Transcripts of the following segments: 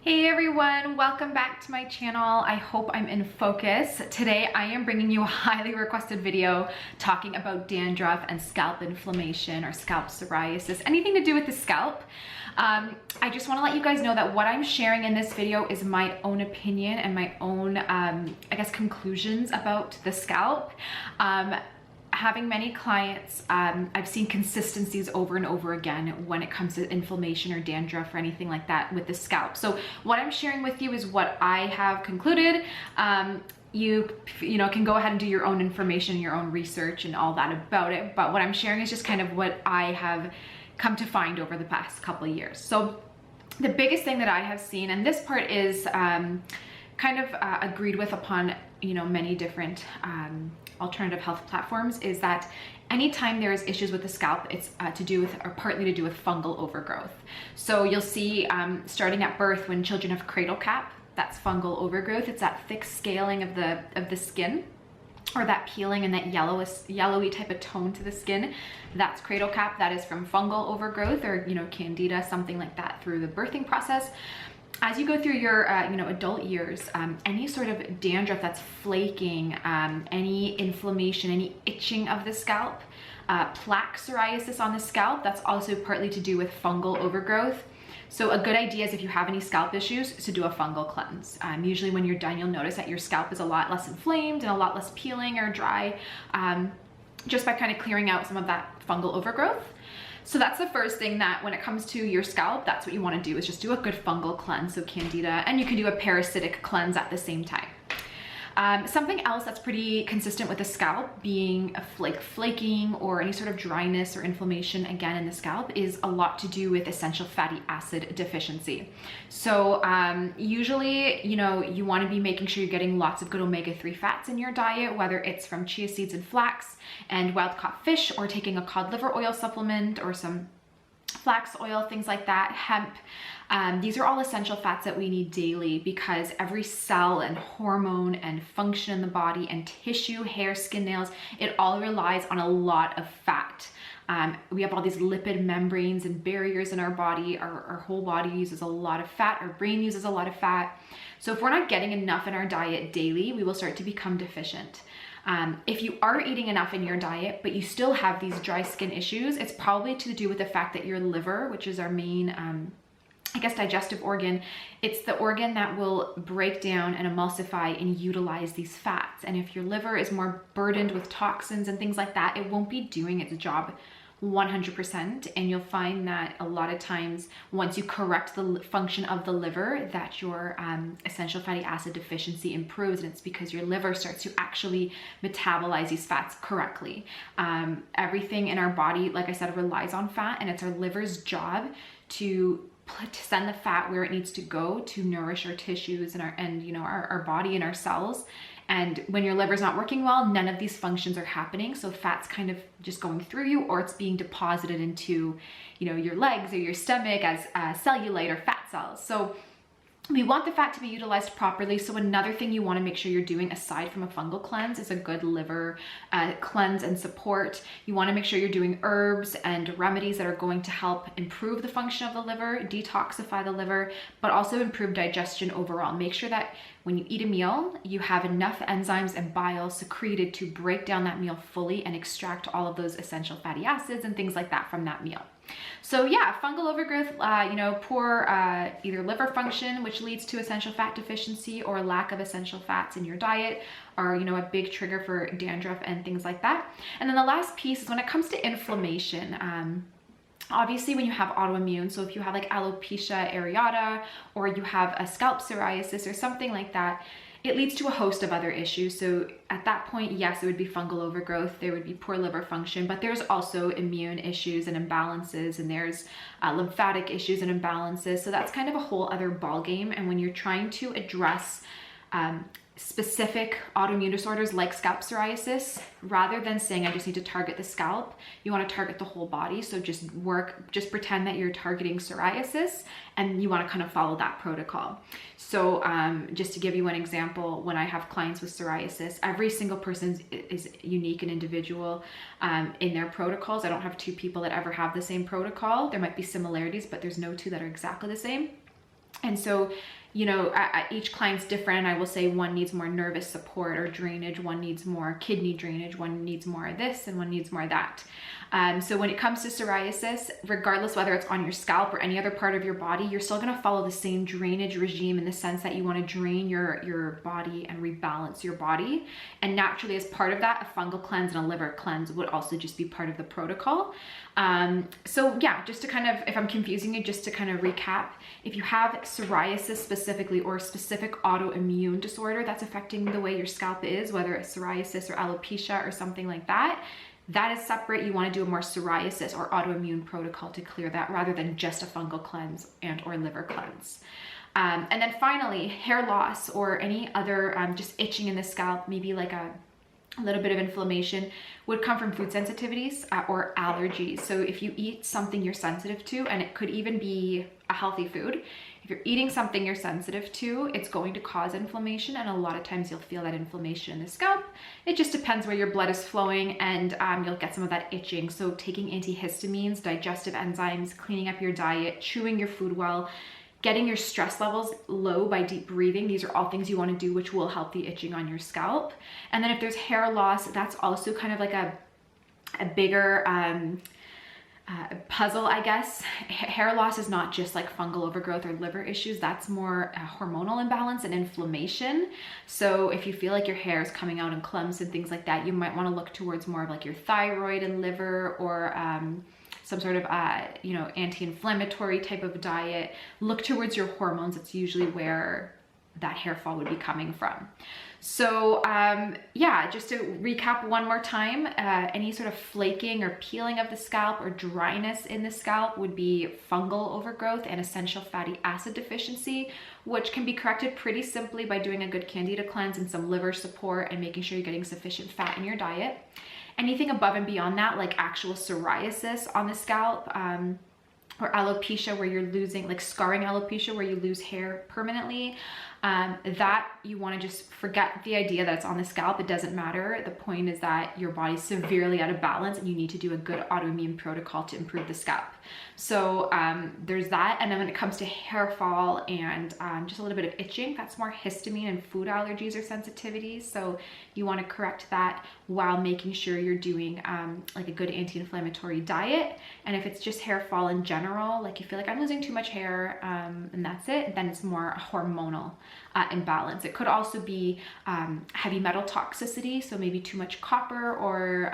Hey everyone, welcome back to my channel. I hope I'm in focus. Today I am bringing you a highly requested video talking about dandruff and scalp inflammation or scalp psoriasis, anything to do with the scalp. I just want to let you guys know that what I'm sharing in this video is my own opinion and my own, I guess, conclusions about the scalp. Having many clients, I've seen consistencies over and over again when it comes to inflammation or dandruff or anything like that with the scalp. So what I'm sharing with you is what I have concluded. You can go ahead and do your own information, your own research and all that about it. But what I'm sharing is just kind of what I have come to find over the past couple of years. So the biggest thing that I have seen, and this part is kind of agreed with upon many different alternative health platforms, is that anytime there is issues with the scalp, it's to do with, or partly to do with, fungal overgrowth. So you'll see starting at birth when children have cradle cap, that's fungal overgrowth. It's that thick scaling of the skin, or that peeling and that yellowy type of tone to the skin. That's cradle cap. That is from fungal overgrowth or candida, something like that, through the birthing process. As you go through your adult years, any sort of dandruff that's flaking, any inflammation, any itching of the scalp, plaque psoriasis on the scalp, that's also partly to do with fungal overgrowth. So a good idea is, if you have any scalp issues, to do a fungal cleanse. Usually when you're done, you'll notice that your scalp is a lot less inflamed and a lot less peeling or dry, just by kind of clearing out some of that fungal overgrowth. So that's the first thing, that when it comes to your scalp, that's what you want to do, is just do a good fungal cleanse, so candida, and you can do a parasitic cleanse at the same time. Something else that's pretty consistent with the scalp being flaking or any sort of dryness or inflammation, again, in the scalp, is a lot to do with essential fatty acid deficiency. So usually, you want to be making sure you're getting lots of good omega-3 fats in your diet, whether it's from chia seeds and flax and wild-caught fish, or taking a cod liver oil supplement or some flax oil, things like that, hemp. These are all essential fats that we need daily, because every cell and hormone and function in the body and tissue, hair, skin, nails, it all relies on a lot of fat. We have all these lipid membranes and barriers in our body. Our whole body uses a lot of fat. Our brain uses a lot of fat. So if we're not getting enough in our diet daily, we will start to become deficient. If you are eating enough in your diet, but you still have these dry skin issues, it's probably to do with the fact that your liver, which is our main, digestive organ, it's the organ that will break down and emulsify and utilize these fats. And if your liver is more burdened with toxins and things like that, it won't be doing its job 100%. And you'll find that a lot of times, once you correct the function of the liver, that your essential fatty acid deficiency improves. And it's because your liver starts to actually metabolize these fats correctly. Everything in our body, like I said, relies on fat, and it's our liver's job to send the fat where it needs to go to nourish our tissues and our body and our cells. And when your liver's not working well, none of these functions are happening. So fat's kind of just going through you, or it's being deposited into, your legs or your stomach as cellulite or fat cells. So we want the fat to be utilized properly. So another thing you want to make sure you're doing, aside from a fungal cleanse, is a good liver cleanse and support. You want to make sure you're doing herbs and remedies that are going to help improve the function of the liver, detoxify the liver, but also improve digestion overall. Make sure that when you eat a meal, you have enough enzymes and bile secreted to break down that meal fully and extract all of those essential fatty acids and things like that from that meal. So yeah, fungal overgrowth, poor either liver function, which leads to essential fat deficiency, or lack of essential fats in your diet, are a big trigger for dandruff and things like that. And then the last piece is when it comes to inflammation. Obviously, when you have autoimmune, so if you have like alopecia areata, or you have a scalp psoriasis or something like that, it leads to a host of other issues. So at that point, yes, it would be fungal overgrowth, there would be poor liver function, but there's also immune issues and imbalances, and there's lymphatic issues and imbalances. So that's kind of a whole other ballgame. And when you're trying to address specific autoimmune disorders like scalp psoriasis, rather than saying I just need to target the scalp, you want to target the whole body. So just pretend that you're targeting psoriasis, and you want to kind of follow that protocol. So just to give you an example, when I have clients with psoriasis, every single person is unique and individual in their protocols. I don't have two people that ever have the same protocol. There might be similarities, but there's no two that are exactly the same. And so, you know, each client's different. I will say one needs more nervous support or drainage, one needs more kidney drainage, one needs more of this, and one needs more of that. So when it comes to psoriasis, regardless whether it's on your scalp or any other part of your body, you're still gonna follow the same drainage regime, in the sense that you wanna drain your body and rebalance your body. And naturally, as part of that, a fungal cleanse and a liver cleanse would also just be part of the protocol. So yeah, just to kind of, if I'm confusing you, just to kind of recap, if you have psoriasis specifically, or a specific autoimmune disorder that's affecting the way your scalp is, whether it's psoriasis or alopecia or something like that, that is separate. You want to do a more psoriasis or autoimmune protocol to clear that, rather than just a fungal cleanse and or liver cleanse. And then finally, hair loss or any other just itching in the scalp, maybe like a little bit of inflammation, would come from food sensitivities or allergies. So if you eat something you're sensitive to, and it could even be a healthy food, if you're eating something you're sensitive to, it's going to cause inflammation, and a lot of times you'll feel that inflammation in the scalp. It just depends where your blood is flowing, and you'll get some of that itching. So taking antihistamines, digestive enzymes, cleaning up your diet, chewing your food well, getting your stress levels low by deep breathing. These are all things you want to do, which will help the itching on your scalp. And then if there's hair loss, that's also kind of like a bigger puzzle, I guess. Hair loss is not just like fungal overgrowth or liver issues. That's more hormonal imbalance and inflammation. So if you feel like your hair is coming out in clumps and things like that, you might want to look towards more of like your thyroid and liver, or some sort of, you know, anti-inflammatory type of diet. Look towards your hormones. It's usually where that hair fall would be coming from. So yeah, just to recap one more time, any sort of flaking or peeling of the scalp or dryness in the scalp would be fungal overgrowth and essential fatty acid deficiency, which can be corrected pretty simply by doing a good candida cleanse and some liver support, and making sure you're getting sufficient fat in your diet. Anything above and beyond that, like actual psoriasis on the scalp, or alopecia where you're losing, like scarring alopecia where you lose hair permanently, that you want to just forget the idea that it's on the scalp. It doesn't matter. The point is that your body's severely out of balance, and you need to do a good autoimmune protocol to improve the scalp. So there's that. And then when it comes to hair fall and just a little bit of itching, that's more histamine and food allergies or sensitivities. So you want to correct that while making sure you're doing like a good anti-inflammatory diet. And if it's just hair fall in general, like you feel like I'm losing too much hair and that's it, then it's more hormonal imbalance. It could also be heavy metal toxicity, so maybe too much copper or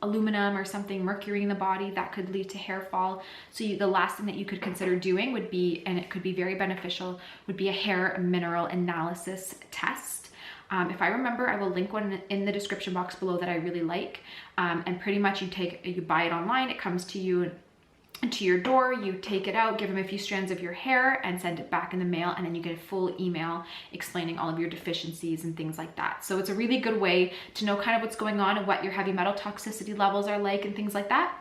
aluminum or something, mercury in the body, that could lead to hair fall. So the last thing that you could consider doing would be, and it could be very beneficial, would be a hair mineral analysis test. If I remember, I will link one in the description box below that I really like. And pretty much you buy it online, it comes to you to your door, you take it out, give them a few strands of your hair and send it back in the mail, and then you get a full email explaining all of your deficiencies and things like that. So it's a really good way to know kind of what's going on and what your heavy metal toxicity levels are like and things like that.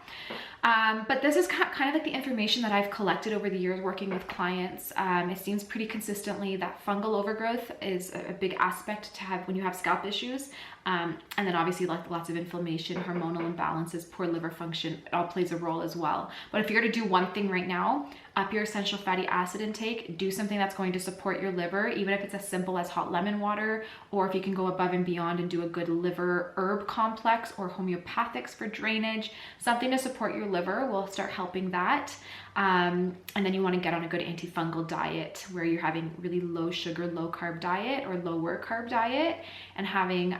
But this is kind of like the information that I've collected over the years working with clients. It seems pretty consistently that fungal overgrowth is a big aspect to have when you have scalp issues. And then obviously like lots of inflammation, hormonal imbalances, poor liver function, it all plays a role as well. But if you're to do one thing right now, up your essential fatty acid intake, do something that's going to support your liver, even if it's as simple as hot lemon water, or if you can go above and beyond and do a good liver herb complex or homeopathics for drainage, something to support your liver will start helping that. And then you want to get on a good antifungal diet where you're having really low sugar, low carb diet or lower carb diet, and having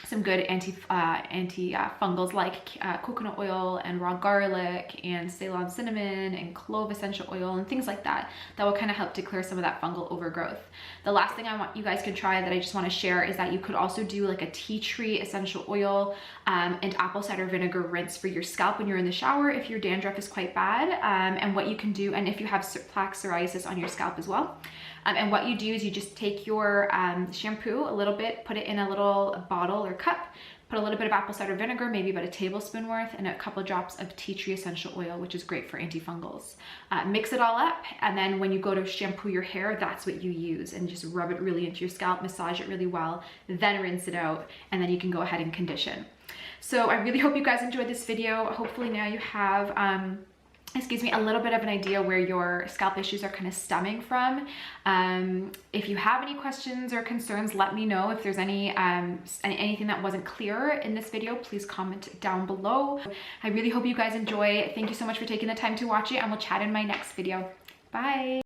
some good antifungals like coconut oil and raw garlic and Ceylon cinnamon and clove essential oil and things like that, that will kind of help to clear some of that fungal overgrowth. The last thing I want you guys can try that I just want to share is that you could also do like a tea tree essential oil and apple cider vinegar rinse for your scalp when you're in the shower if your dandruff is quite bad, and what you can do, and if you have plaque psoriasis on your scalp as well. And what you do is you just take your shampoo, a little bit, put it in a little bottle or cup, put a little bit of apple cider vinegar, maybe about a tablespoon worth, and a couple of drops of tea tree essential oil, which is great for antifungals. Mix it all up, and then when you go to shampoo your hair, that's what you use, and just rub it really into your scalp, massage it really well, then rinse it out, and then you can go ahead and condition. So I really hope you guys enjoyed this video. Hopefully now you have excuse me, a little bit of an idea where your scalp issues are kind of stemming from. If you have any questions or concerns, let me know. If there's anything that wasn't clear in this video, please comment down below. I really hope you guys enjoy. Thank you so much for taking the time to watch it, and we'll chat in my next video. Bye.